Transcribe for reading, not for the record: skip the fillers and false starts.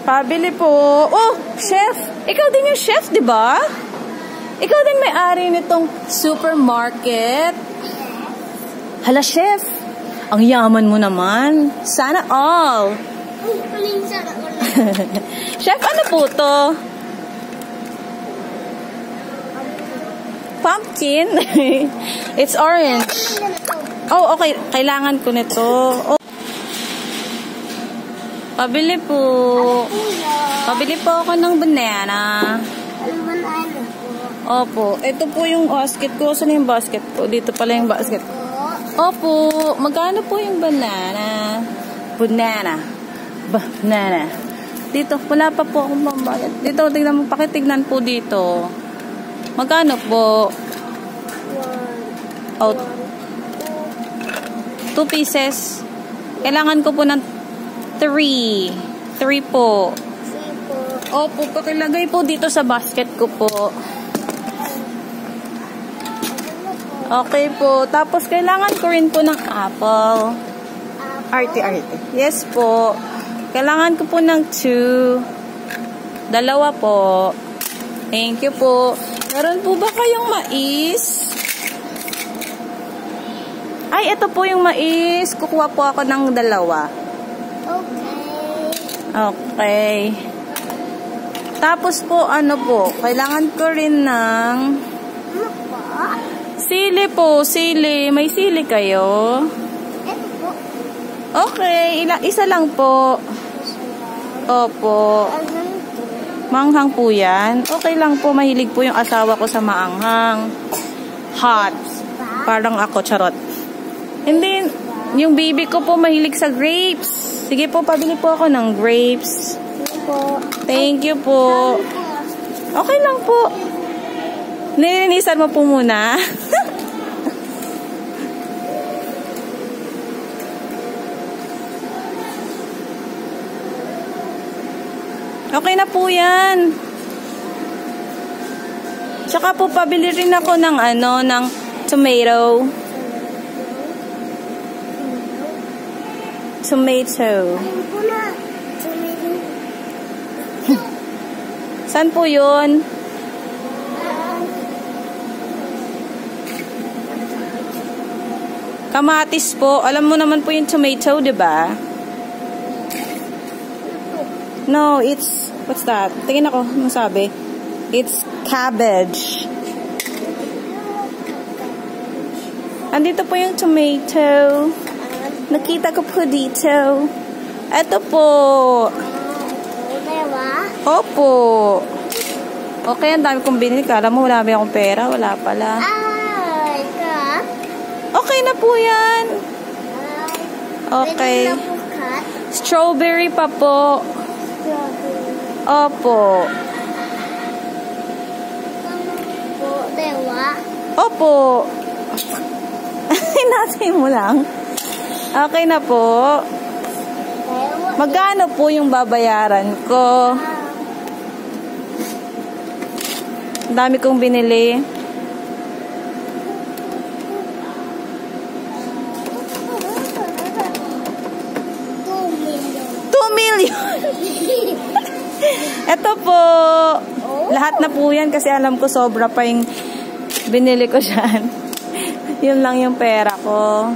Pabili po. Oh, chef. Ikaw din yung chef, di ba? Ikaw din may-ari nitong supermarket. Hala, chef. Ang yaman mo naman. Sana all. Chef, ano po to? Pumpkin? It's orange. Oh, okay. Kailangan ko nito. Oh. Pabili po. Pabili po ako ng banana. Opo. Ito po yung basket ko. Saan yung basket ko? Dito pala yung basket ko. Opo. Magkano po yung banana? Banana. Banana. Dito. Wala pa po akong pambayad. Dito. Tignan mo. Pakitignan po dito. Magkano po? Oh. 2 pieces. Kailangan ko po ng 3 po. Opo, pakilagay po dito sa basket ko po. Okay po. Tapos, kailangan ko rin po ng apple. Arte. Yes po. Kailangan ko po ng 2. 2 po. Thank you po. Meron po ba kayong mais? Ay, ito po yung mais. Kukuha po ako ng 2. Okay. Tapos po, ano po, kailangan ko rin ng sili po, sili. May sili kayo? Okay, isa lang po. Opo. Maanghang po yan. Okay lang po, mahilig po yung asawa ko sa maanghang. Hot. Parang ako, charot. And then, yung baby ko po mahilig sa grapes. Sige po, pabili po ako ng grapes. Thank you po. Okay lang po. Nilinisan mo po muna. Okay na po yan. Tsaka po, pabili rin ako ng ng tomato. Saan po yun? Kamatis po. Alam mo naman po yung tomato, diba? No, it's... What's that? Tingin ako. Anong sabi? It's cabbage. Andito po yung tomato. Nakita ko po dito. Ito po. Opo. Okay, ang dami kong binili. Kala mo wala ba akong pera? Wala pala. Okay na po yan. Okay. Strawberry pa po. Opo. Opo. Hinasay mo lang. Okay na po. Magkano po yung babayaran ko? Ang dami kong binili. 2 million. Ito po. Lahat na po yan kasi alam ko sobra pa yung binili ko dyan. Yun lang yung pera ko.